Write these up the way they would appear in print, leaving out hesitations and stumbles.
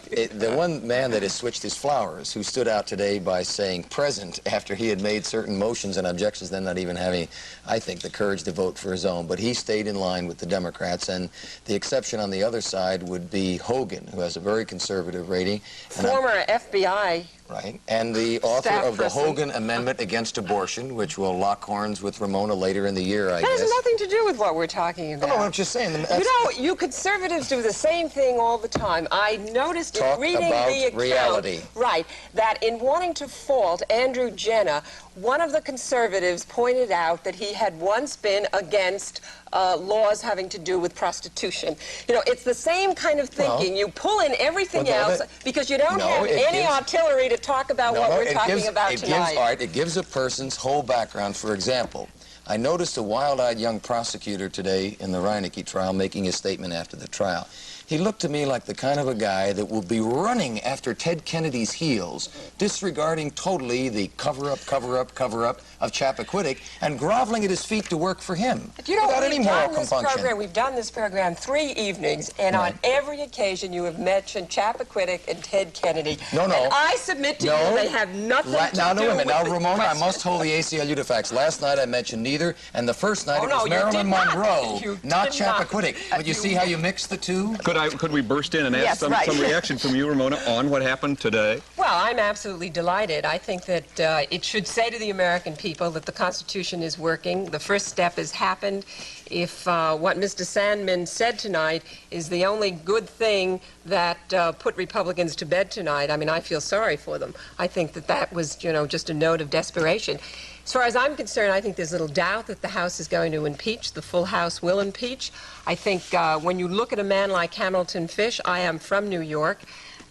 the one man that has switched his flowers, who stood out today by saying present after he had made certain motions and objections, then not even having, I think, the courage to vote for his own, but he stayed in line with the Democrats, and the exception on the other side would be Hogan, who has a very conservative rating. Former FBI. Right, and the author of the Hogan Amendment Against Abortion, which will lock horns with Ramona later in the year, I guess. That has nothing to do with what we're talking about. No, I'm just saying. You know, you conservatives do the same thing all the time. I noticed in reading the account, reality. Right, that in wanting to fault Andrew Jenner, one of the conservatives pointed out that he had once been against laws having to do with prostitution. You know, it's the same kind of thinking. You pull in everything else because you don't have any artillery to talk about what we're talking about tonight. It gives a person's whole background. For example, I noticed a wild-eyed young prosecutor today in the Reinecke trial making his statement after the trial. He looked to me like the kind of a guy that will be running after Ted Kennedy's heels, disregarding totally the cover-up of Chappaquiddick and groveling at his feet to work for him. But you know, without any moral compunction. We've done this program 3 evenings, and on every occasion you have mentioned Chappaquiddick and Ted Kennedy. No. And I submit to you they have nothing to do with Now, Ramona, I must hold the ACLU to facts. Last night I mentioned neither, and the first night it was Marilyn Monroe, not Chappaquiddick. But you see how you mix the two? Could we burst in and ask some reaction from you, Ramona, on what happened today? Well, I'm absolutely delighted. I think that it should say to the American people that the Constitution is working. The first step has happened. If what Mr. Sandman said tonight is the only good thing that put Republicans to bed tonight, I mean, I feel sorry for them. I think that that was, you know, just a note of desperation. As far as I'm concerned, I think there's little doubt that the House is going to impeach. The full House will impeach. I think when you look at a man like Hamilton Fish, I am from New York,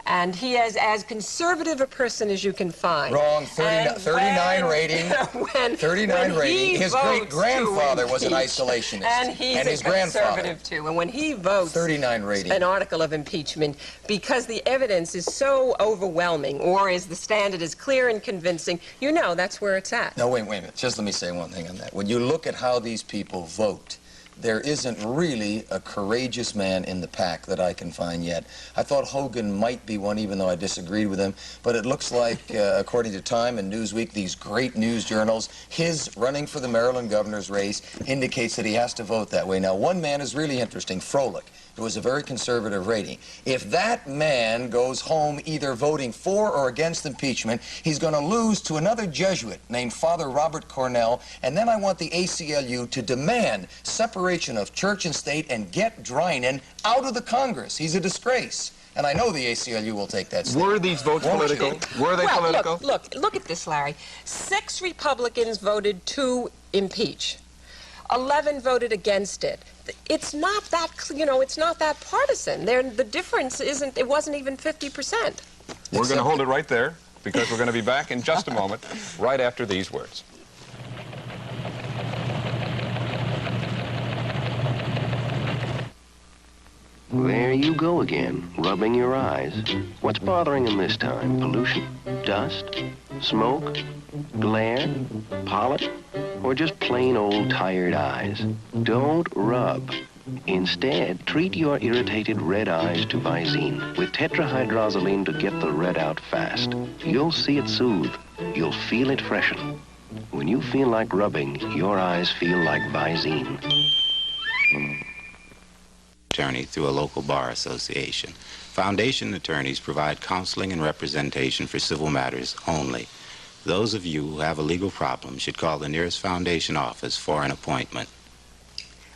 and he is as conservative a person as you can find. Wrong. 39 rating. 39 rating. His great-grandfather was an isolationist. And he's a conservative, too. And when he votes 39 rating. An article of impeachment, because the evidence is so overwhelming, or is the standard is clear and convincing, you know that's where it's at. No, wait a minute. Just let me say one thing on that. When you look at how these people vote, there isn't really a courageous man in the pack that I can find yet. I thought Hogan might be one, even though I disagreed with him. But it looks like, according to Time and Newsweek, these great news journals, his running for the Maryland governor's race indicates that he has to vote that way. Now, one man is really interesting, Froelich, who has a very conservative rating. If that man goes home either voting for or against impeachment, he's going to lose to another Jesuit named Father Robert Cornell, and then I want the ACLU to demand separation of church and state and get Drinan out of the Congress. He's a disgrace. And I know the ACLU will take that step. Were these votes political? Were they political? Look at this, Larry. 6 Republicans voted to impeach. 11 voted against it. It's not that, you know, it's not that partisan. The difference isn't, it wasn't even 50%. We're going to hold it right there, because we're going to be back in just a moment, right after these words. There you go again, rubbing your eyes. What's bothering him this time? Pollution? Dust? Smoke? Glare? Pollen? Or just plain old tired eyes? Don't rub. Instead, treat your irritated red eyes to Visine with tetrahydrozoline to get the red out fast. You'll see it soothe. You'll feel it freshen. When you feel like rubbing, your eyes feel like Visine. Attorney through a local bar association. Foundation attorneys provide counseling and representation for civil matters only. Those of you who have a legal problem should call the nearest foundation office for an appointment.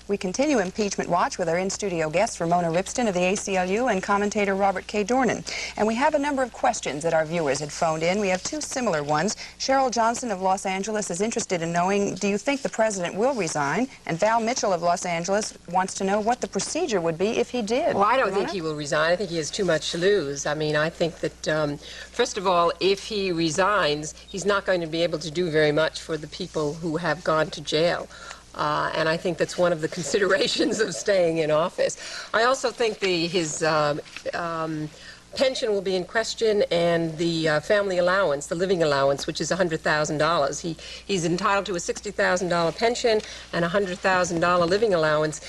We continue Impeachment Watch with our in-studio guests, Ramona Ripston of the ACLU and commentator Robert K. Dornan. And we have a number of questions that our viewers had phoned in. We have 2 similar ones. Cheryl Johnson of Los Angeles is interested in knowing, do you think the president will resign? And Val Mitchell of Los Angeles wants to know what the procedure would be if he did. Well, I don't think he will resign. I think he has too much to lose. I mean, I think that, first of all, if he resigns, he's not going to be able to do very much for the people who have gone to jail. And I think that's one of the considerations of staying in office. I also think his pension will be in question, and the family allowance, the living allowance, which is $100,000. He's entitled to a $60,000 pension and a $100,000 living allowance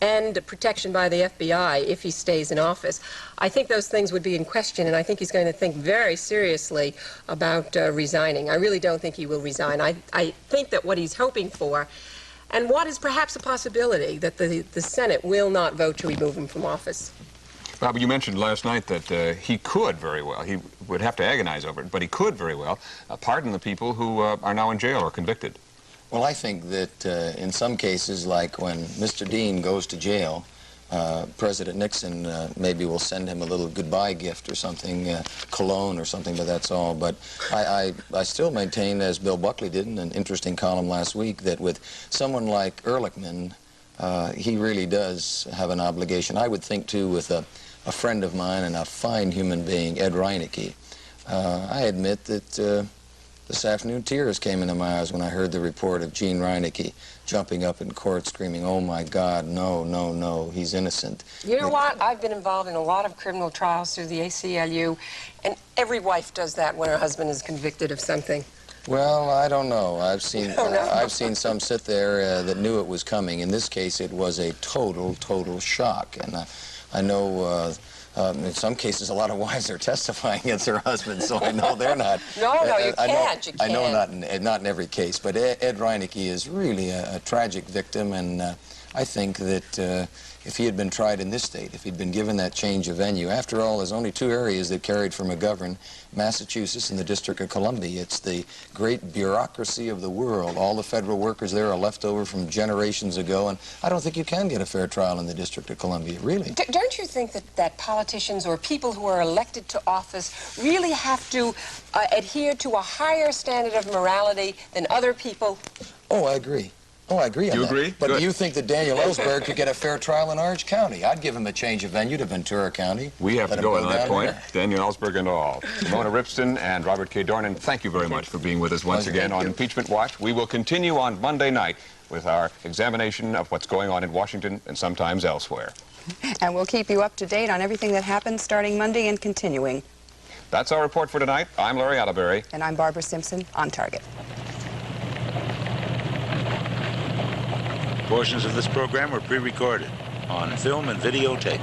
and protection by the FBI if he stays in office. I think those things would be in question, and I think he's going to think very seriously about resigning. I really don't think he will resign. I think that what he's hoping for, and what is perhaps a possibility, that the Senate will not vote to remove him from office. Bob, you mentioned last night that he could very well, he would have to agonize over it, but he could very well pardon the people who are now in jail or convicted. Well, I think that in some cases, like when Mr. Dean goes to jail, President Nixon maybe will send him a little goodbye gift or something, cologne or something, but that's all. But I still maintain, as Bill Buckley did in an interesting column last week, that with someone like Ehrlichman, he really does have an obligation. I would think, too, with a friend of mine and a fine human being, Ed Reinecke. I admit that this afternoon tears came into my eyes when I heard the report of Gene Reinecke jumping up in court screaming, "Oh my God, no, no, no, he's innocent." You know what? I've been involved in a lot of criminal trials through the ACLU, and every wife does that when her husband is convicted of something. Well, I don't know. I've seen some sit there that knew it was coming. In this case, it was a total shock. And I know in some cases a lot of wives are testifying against their husbands, so I know they're not. No, you can't. I know not in every case, but Ed Reinecke is really a tragic victim, and I think that if he had been tried in this state, if he'd been given that change of venue, after all, there's only two areas that carried for McGovern, Massachusetts and the District of Columbia. It's the great bureaucracy of the world. All the federal workers there are left over from generations ago, and I don't think you can get a fair trial in the District of Columbia, really. Don't you think that politicians or people who are elected to office really have to adhere to a higher standard of morality than other people? Oh, I agree. Oh, I agree on that. You agree? But Good. do you think that Daniel Ellsberg could get a fair trial in Orange County? I'd give him a change of venue to Ventura County. We have Let to him go on that down point. there. Daniel Ellsberg and all. Mona Ripston and Robert K. Dornan, thank you very much for being with us once Pleasure. again on Impeachment Watch. We will continue on Monday night with our examination of what's going on in Washington and sometimes elsewhere. And we'll keep you up to date on everything that happens starting Monday and continuing. That's our report for tonight. I'm Larry Atteberry. And I'm Barbara Simpson, on target. Portions of this program were pre-recorded on film and videotape.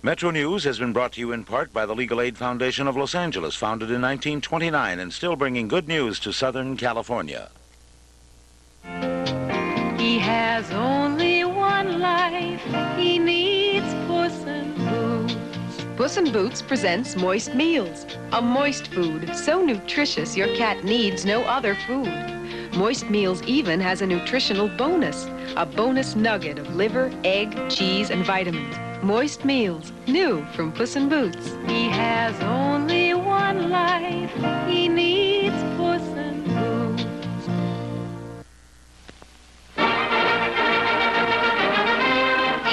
MetroNews has been brought to you in part by the Legal Aid Foundation of Los Angeles, founded in 1929 and still bringing good news to Southern California. He has only one life. He needs Puss in Boots. Puss in Boots presents Moist Meals, a moist food so nutritious your cat needs no other food. Moist Meals even has a nutritional bonus, a bonus nugget of liver, egg, cheese, and vitamins. Moist Meals, new from Puss in Boots. He has only one life. He needs Puss in Boots.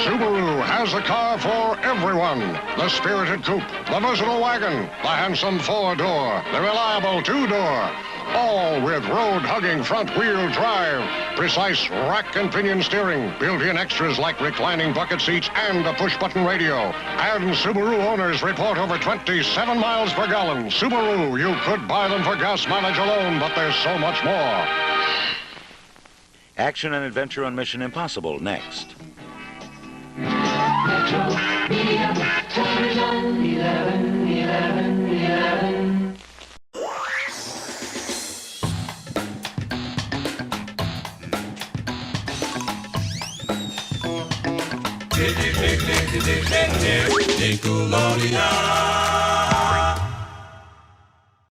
Subaru has a car for everyone. The spirited coupe, the versatile wagon, the handsome four-door, the reliable two-door. All with road-hugging front-wheel drive, precise rack and pinion steering, built-in extras like reclining bucket seats and a push-button radio. And Subaru owners report over 27 miles per gallon. Subaru, you could buy them for gas mileage alone, but there's so much more. Action and adventure on Mission Impossible next. Metro Media, television, 11, 11, 11. Nickelodeon.